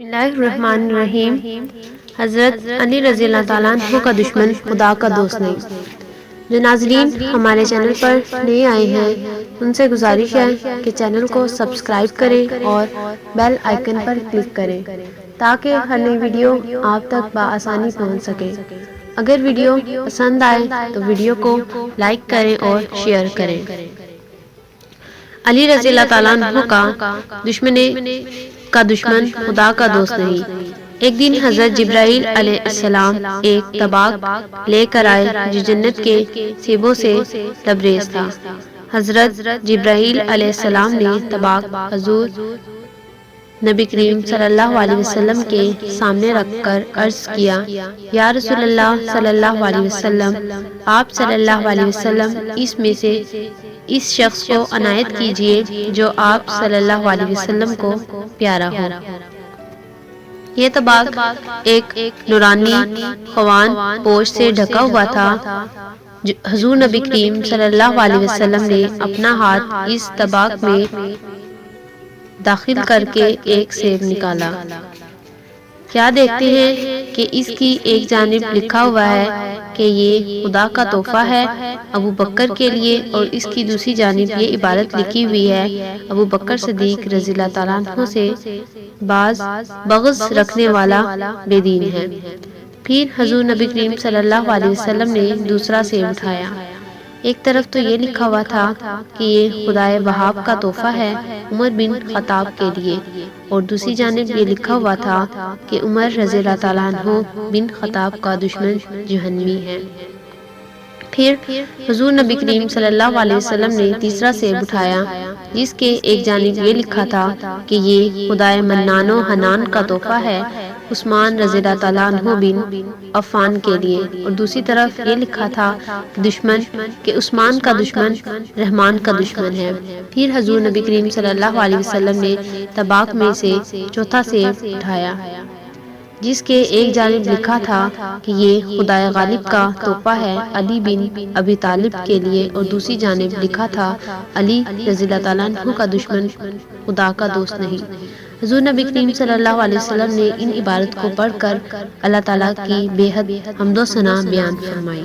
بسم اللہ الرحمن الرحیم۔ حضرت علی رضی اللہ تعالیٰ عنہ کا دشمن خدا کا دوست نہیں۔ جو ناظرین ہمارے چینل پر نئے آئے ہیں ان سے گزارش ہے کہ چینل کو سبسکرائب کریں اور بیل آئیکن پر کلک کریں تاکہ ہر نئی ویڈیو آپ تک بآسانی پہنچ سکے۔ اگر ویڈیو پسند آئے تو ویڈیو کو لائک کریں اور شیئر کریں۔ علی رضی اللہ تعالیٰ عنہ کا دشمن خدا کا دوست نہیں۔ ایک دن حضرت جبرائیل علیہ السلام ایک طباق لے کر آئے جو جنت کے سیبوں سے لبریز تھا۔ حضرت جبرائیل علیہ السلام نے طباق حضور نبی کریم صلی اللہ علیہ وسلم کے سامنے رکھ کر عرض کیا، یا رسول اللہ صلی اللہ علیہ وسلم، آپ صلی اللہ علیہ وسلم اس میں سے اس شخص کو عنایت کیجئے جو آپ صلی اللہ علیہ وسلم کو پیارا ہو۔ یہ طباق ایک نورانی خوان پوش سے ڈھکا ہوا تھا۔ حضور نبی کریم صلی اللہ علیہ وسلم نے اپنا ہاتھ اس طباق میں داخل کر کے ایک سیب نکالا۔ کیا دیکھتے ہیں کہ اس کی ایک جانب لکھا ہوا ہے کہ یہ خدا کا تحفہ ہے ابو بکر کے لیے، اور اس کی دوسری جانب یہ عبارت لکھی ہوئی ہے، ابو بکر صدیق رضی اللہ تعالیٰ عنہ سے بعض بغض رکھنے والا بے دین ہے۔ پھر حضور نبی کریم صلی اللہ علیہ وسلم نے دوسرا سیب اٹھایا۔ ایک طرف تو یہ لکھا ہوا تھا کہ یہ خدائے وہاب کا تحفہ ہے عمر بن خطاب کے لیے، اور دوسری جانب یہ لکھا ہوا تھا کہ عمر رضی اللہ تعالیٰ عنہ بن خطاب کا دشمن جہنمی ہے۔ پھر حضور نبی کریم صلی اللہ علیہ وسلم نے تیسرا سیب اٹھایا جس کے ایک جانب یہ لکھا تھا کہ یہ خدائے منان و حنان کا تحفہ ہے عثمان رضی اللہ تعالیٰ عنہ بن عفان کے لیے، اور دوسری طرف یہ لکھا تھا کہ عثمان کا دشمن رحمان کا دشمن ہے۔ پھر حضور نبی کریم صلی اللہ علیہ وسلم نے طباق میں سے چوتھا سیب اٹھایا جس کے ایک جانب لکھا تھا کہ یہ خدائے غالب کا تحفہ ہے علی بن ابی طالب کے لیے، اور دوسری جانب لکھا تھا علی رضی اللہ تعالیٰ عنہ کا دشمن خدا کا دوست نہیں۔ حضور نبی کریم صلی اللہ علیہ وسلم نے ان عبارت کو پڑھ کر اللہ تعالیٰ کی بے حد حمد و ثنا بیان فرمائی۔